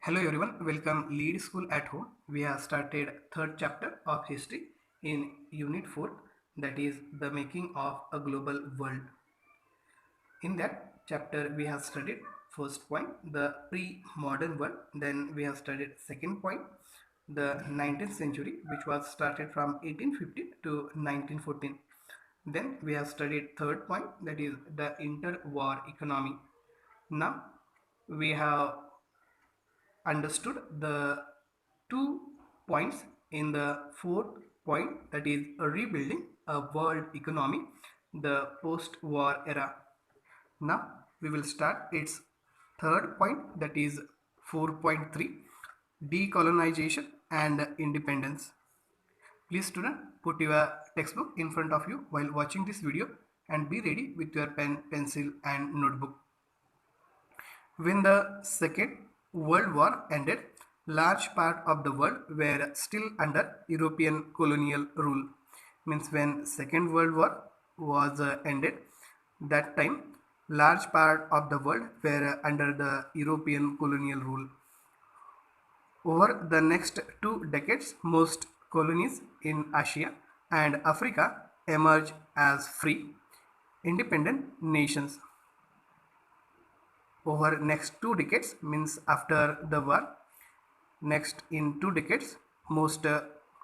Hello everyone, welcome Lead School at Home. We have started third chapter of history in unit 4, that is the making of a global world. In that chapter we have studied first point the pre-modern world, then we have studied second point the 19th century which was started from 1850 to 1914. Then we have studied third point, that is the interwar economy. Now we have understood the 2 points in the fourth point, that is rebuilding a world economy, the post-war era. Now we will start its third point, that is 4.3, decolonization and independence. Please student, put your textbook in front of you while watching this video and be ready with your pen, pencil and notebook. When the Second World War ended, large part of the world were still under European colonial rule. Means when Second World War was ended, that time large part of the world were under the European colonial rule. Over the next 2 decades, most colonies in Asia and Africa emerged as free, independent nations. Over next 2 decades, means after the war, next in 2 decades, most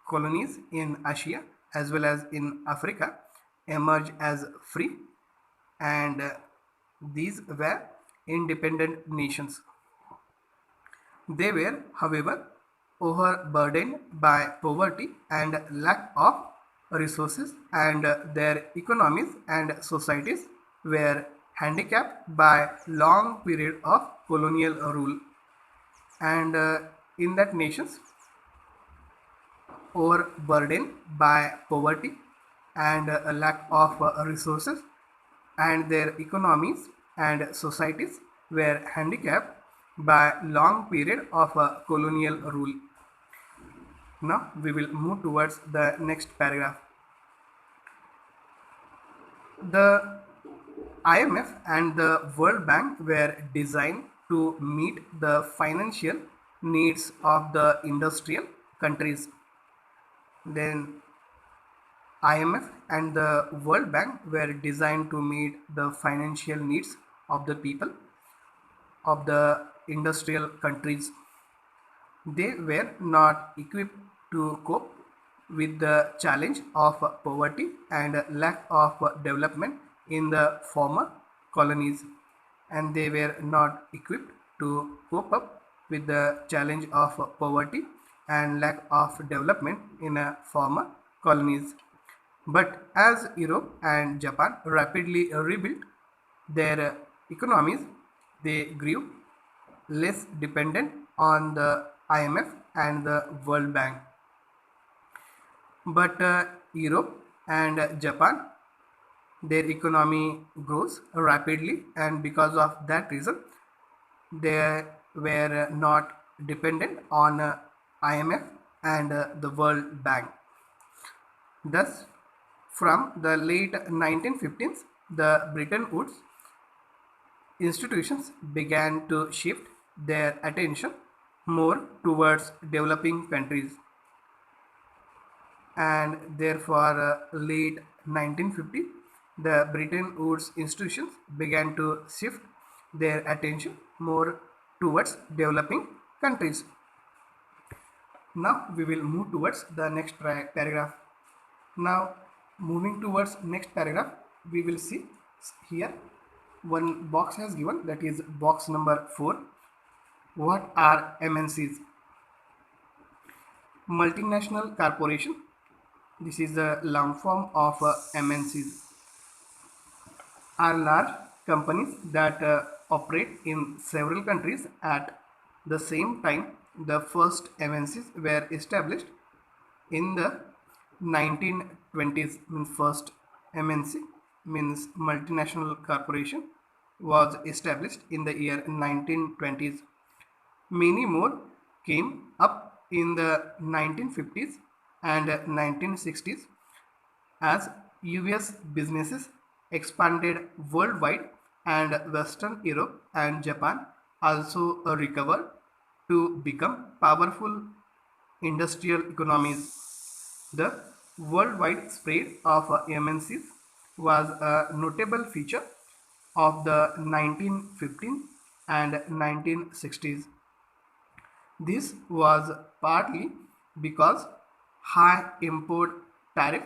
colonies in Asia as well as in Africa emerge as free, and these were independent nations. They were, however, overburdened by poverty and lack of resources, and their economies and societies were handicapped by long period of colonial rule. And in that nations overburdened by poverty and a lack of resources, and their economies and societies were handicapped by long period of colonial rule. Now we will move towards the next paragraph. The IMF and the World Bank were designed to meet the financial needs of the industrial countries. Then IMF and the World Bank were designed to meet the financial needs of the people of the industrial countries. They were not equipped to cope with the challenge of poverty and lack of development in the former colonies, and they were not equipped to cope up with the challenge of poverty and lack of development in former colonies. But as Europe and Japan rapidly rebuilt their economies, they grew less dependent on the IMF and the World Bank. But Europe and Japan, their economy grows rapidly, and because of that reason, they were not dependent on IMF and the World Bank. Thus, from the late 1915s, the Bretton Woods institutions began to shift their attention more towards developing countries, and therefore late 1950 the Bretton Woods institutions began to shift their attention more towards developing countries. Now we will move towards the next paragraph. Now moving towards next paragraph, we will see here one box has given, that is box number 4. What are MNCs? Multinational corporation. This is the long form of MNCs. Are large companies that operate in several countries at the same time. The first MNCs were established in the 1920s. Means first MNC means multinational corporation was established in the year 1920s. Many more came up in the 1950s and 1960s as US businesses expanded worldwide, and Western Europe and Japan also recovered to become powerful industrial economies. The worldwide spread of MNCs was a notable feature of the 1915 and 1960s. This was partly because high import tariff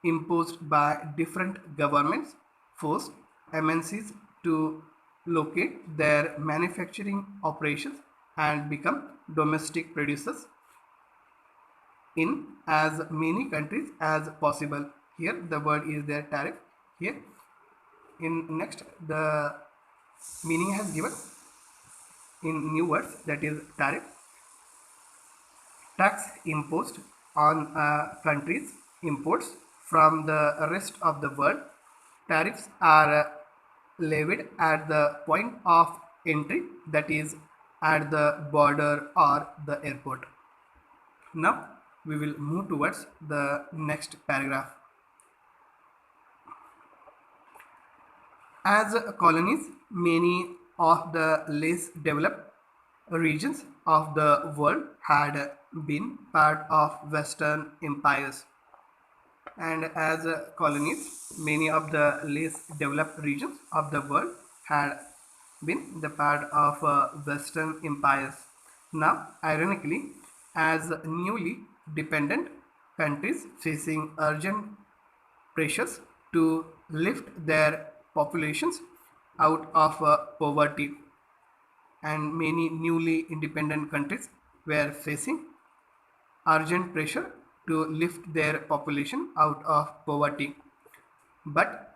imposed by different governments forced MNCs to locate their manufacturing operations and become domestic producers in as many countries as possible. Here the word is their tariff. Here in next the meaning has given in new words, that is tariff. Tax imposed on a country's imports from the rest of the world. Tariffs are levied at the point of entry, that is at the border or the airport. Now we will move towards the next paragraph. As colonies, many of the less developed regions of the world had been part of Western empires. And as colonies, many of the less developed regions of the world had been the part of Western empires. Now, ironically, as newly dependent countries facing urgent pressures to lift their populations out of poverty, and many newly independent countries were facing urgent pressure to lift their population out of poverty, but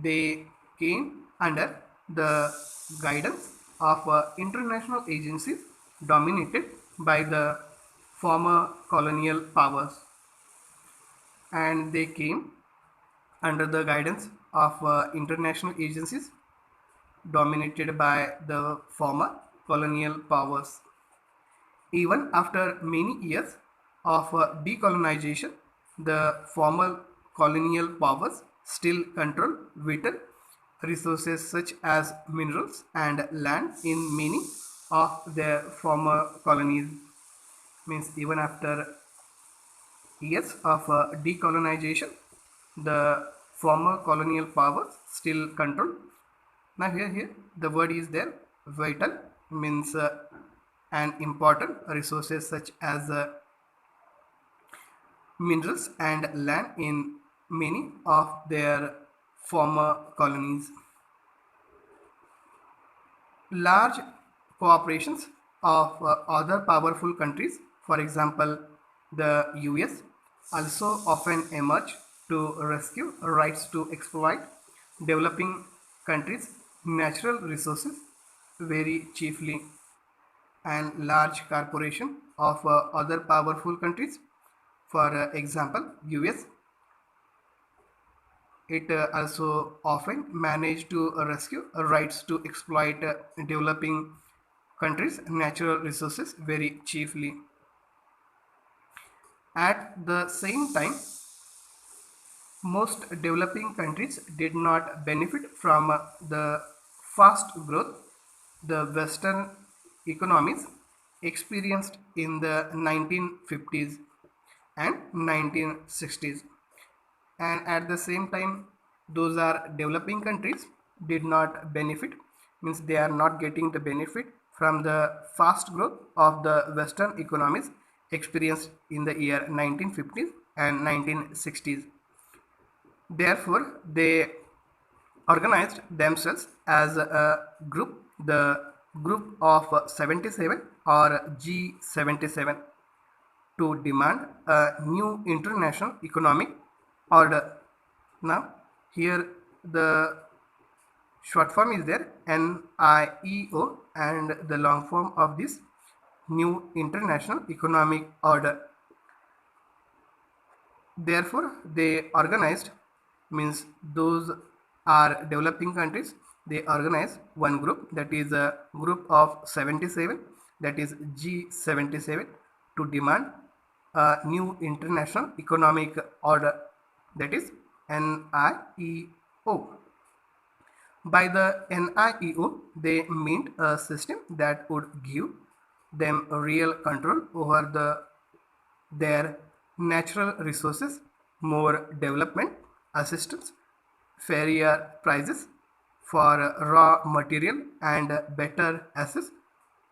they came under the guidance of international agencies dominated by the former colonial powers, and they came under the guidance of international agencies dominated by the former colonial powers. Even after many years of decolonization, the former colonial powers still control vital resources such as minerals and land in many of their former colonies. Means even after years of decolonization, the former colonial powers still control. Now here the word is there. Vital means an important resources such as minerals and land in many of their former colonies. Large cooperations of other powerful countries, for example the US, also often emerge to rescue rights to exploit developing countries' natural resources very cheaply. And large corporation of other powerful countries, for example US, it also often manage to rescue rights to exploit developing countries' natural resources very cheaply. At the same time, most developing countries did not benefit from the fast growth the Western economies experienced in the 1950s and 1960s. And at the same time, those are developing countries did not benefit, means they are not getting the benefit from the fast growth of the Western economies experienced in the year 1950s and 1960s. Therefore, they organized themselves as a group, the Group of 77 or G77, to demand a new international economic order. Now, here the short form is there, NIEO, and the long form of this new international economic order. Therefore, they organized, means those are developing countries, they organize one group, that is a group of 77, that is G77, to demand a new international economic order, that is NIEO. By the NIEO, they meant a system that would give them real control over their natural resources, more development assistance, fairer prices for raw material, and better access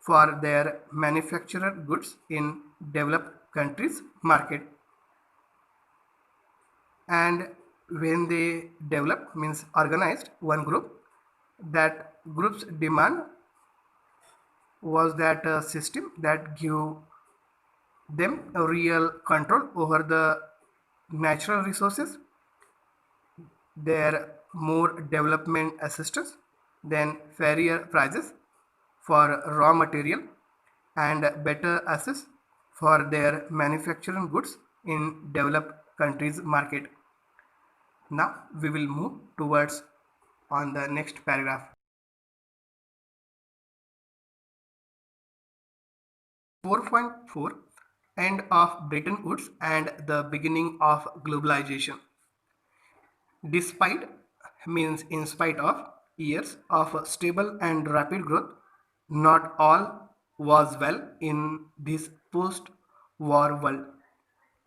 for their manufactured goods in developed countries market. And when they develop means organized one group, that group's demand was that system that give them a real control over the natural resources, their more development assistance, then fairer prices for raw material, and better access for their manufacturing goods in developed countries market. Now we will move towards on the next paragraph. 4.4, End of Bretton Woods and the beginning of globalization. Despite means in spite of years of stable and rapid growth, not all was well in this post-war world.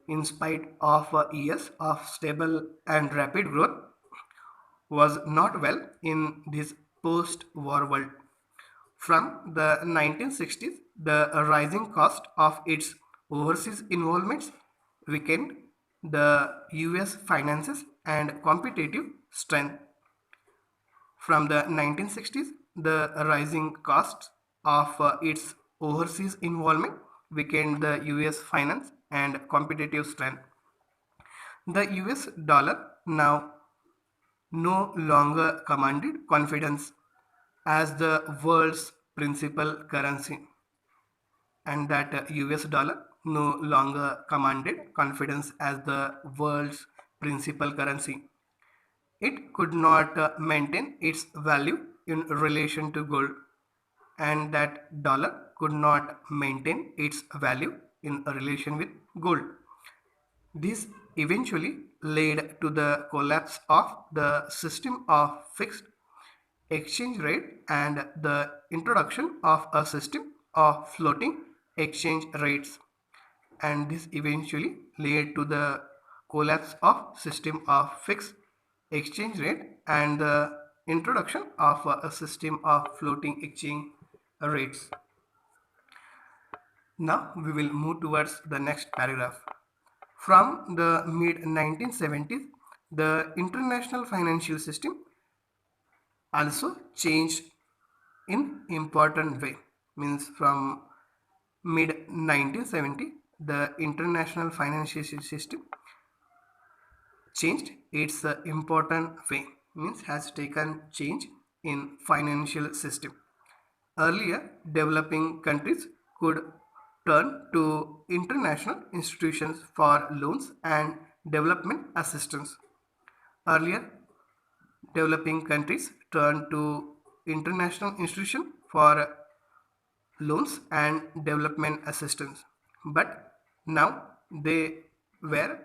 In spite of years of stable and rapid growth, was not well in this post-war world. From the 1960s, the rising cost of its overseas involvements weakened the US finances and competitive strength. From the 1960s, the rising costs of its overseas involvement weakened the US finance and competitive strength. The US dollar now no longer commanded confidence as the world's principal currency, and that US dollar no longer commanded confidence as the world's principal currency. It could not maintain its value in relation to gold, and that dollar could not maintain its value in relation with gold. This eventually led to the collapse of the system of fixed exchange rate and the introduction of a system of floating exchange rates. And this eventually led to the collapse of system of fixed exchange rate and the introduction of a system of floating exchange rates. Now we will move towards the next paragraph. From the mid 1970s, the international financial system also changed in important way. Means from mid 1970, the international financial system changed its important way. Means has taken change in financial system. Earlier, developing countries could turn to international institutions for loans and development assistance. Earlier, developing countries turned to international institutions for loans and development assistance. But now they were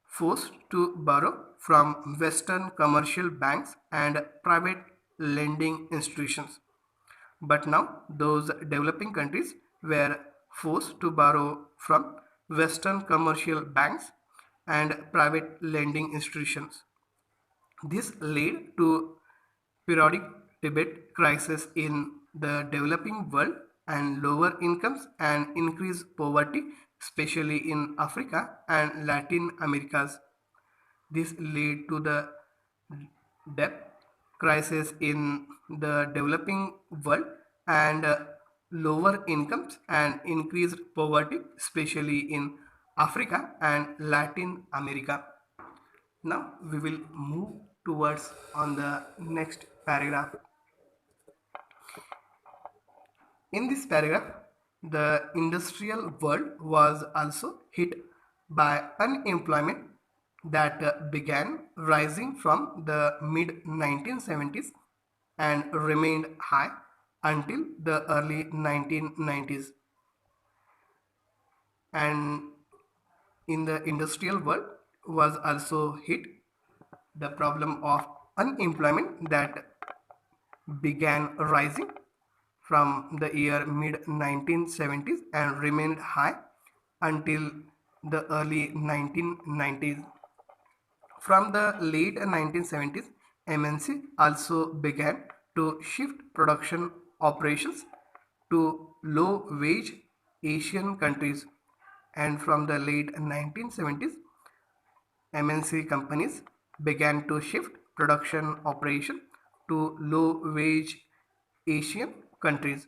forced to borrow from Western commercial banks and private lending institutions. But now those developing countries were forced to borrow from Western commercial banks and private lending institutions. This led to periodic debt crisis in the developing world and lower incomes and increased poverty, especially in Africa and Latin Americas. This led to the debt crisis in the developing world and lower incomes and increased poverty, especially in Africa and Latin America. Now we will move towards on the next paragraph. In this paragraph, the industrial world was also hit by unemployment that began rising from the mid 1970s and remained high until the early 1990s. And in the industrial world was also hit the problem of unemployment that began rising from the year mid 1970s and remained high until the early 1990s. From the late 1970s, MNC also began to shift production operations to low-wage Asian countries, and from the late 1970s, MNC companies began to shift production operation to low-wage Asian countries.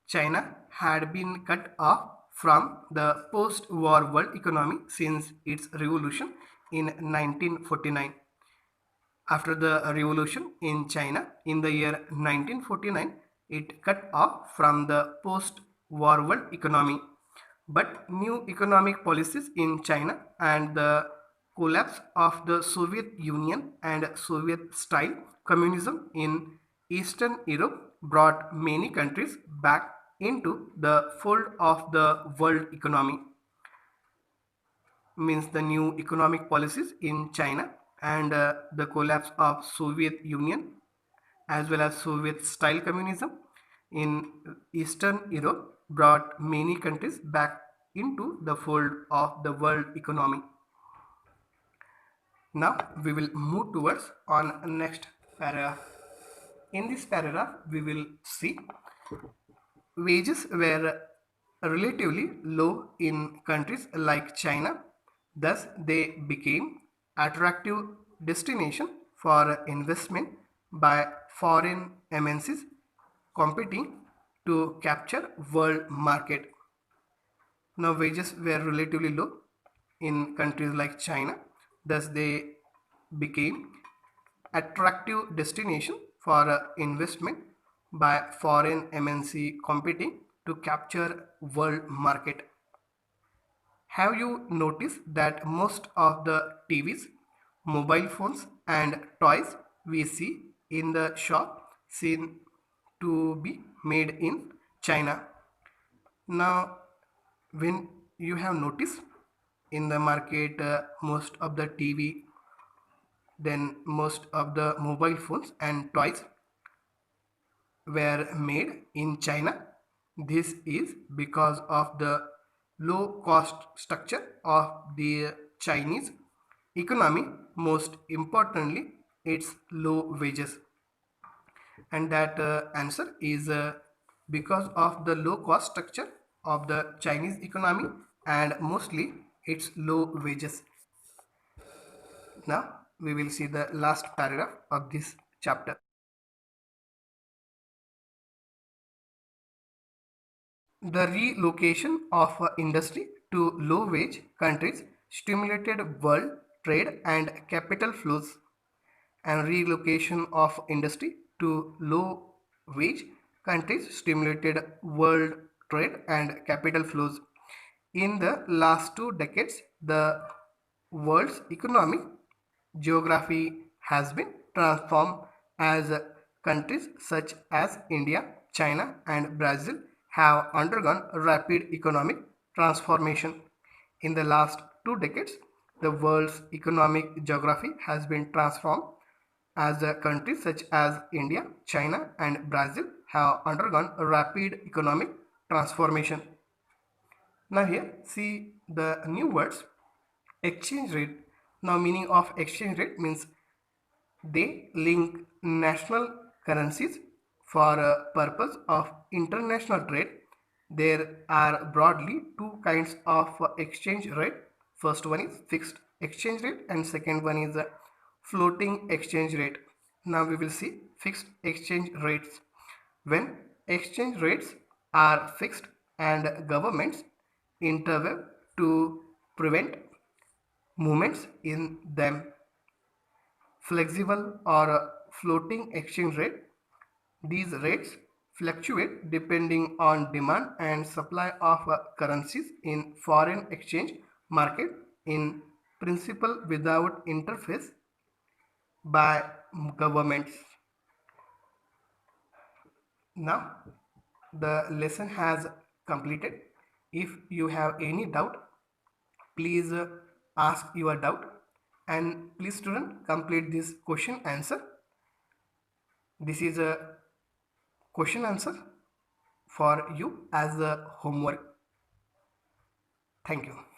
China had been cut off from the post-war world economy since its revolution in 1949. After the revolution in China in the year 1949, it cut off from the post-war world economy. But new economic policies in China and the collapse of the Soviet Union and Soviet-style communism in Eastern Europe brought many countries back into the fold of the world economy. Means the new economic policies in China and the collapse of Soviet Union as well as Soviet style communism in Eastern Europe brought many countries back into the fold of the world economy. Now we will move towards on next paragraph. In this paragraph we will see wages were relatively low in countries like China, thus they became attractive destination for investment by foreign MNCs competing to capture world market. Now wages were relatively low in countries like China, thus they became attractive destination for investment by foreign MNC competing to capture world market. Have you noticed that most of the TVs, mobile phones and toys we see in the shop seem to be made in China? Now, when you have noticed in the market most of the TV, then most of the mobile phones and toys were made in China. This is because of the low cost structure of the Chinese economy, most importantly its low wages. And that answer is because of the low cost structure of the Chinese economy and mostly its low wages. Now we will see the last paragraph of this chapter. The relocation of industry to low-wage countries stimulated world trade and capital flows, and relocation of industry to low-wage countries stimulated world trade and capital flows. In the last 2 decades, the world's economic geography has been transformed as countries such as India, China, and Brazil have undergone rapid economic transformation. In the last 2 decades, the world's economic geography has been transformed as countries such as India, China, and Brazil have undergone rapid economic transformation. Now here see the new words exchange rate. Now meaning of exchange rate means they link national currencies for a purpose of international trade. There are broadly two kinds of exchange rate. First one is fixed exchange rate and second one is floating exchange rate. Now we will see fixed exchange rates. When exchange rates are fixed and governments intervene to prevent movements in them. Flexible or floating exchange rate. These rates fluctuate depending on demand and supply of currencies in foreign exchange market, in principle without interface by governments. Now the lesson has completed. If you have any doubt, please ask your doubt, and please student complete this question answer. This is a question answer for you as a homework. Thank you.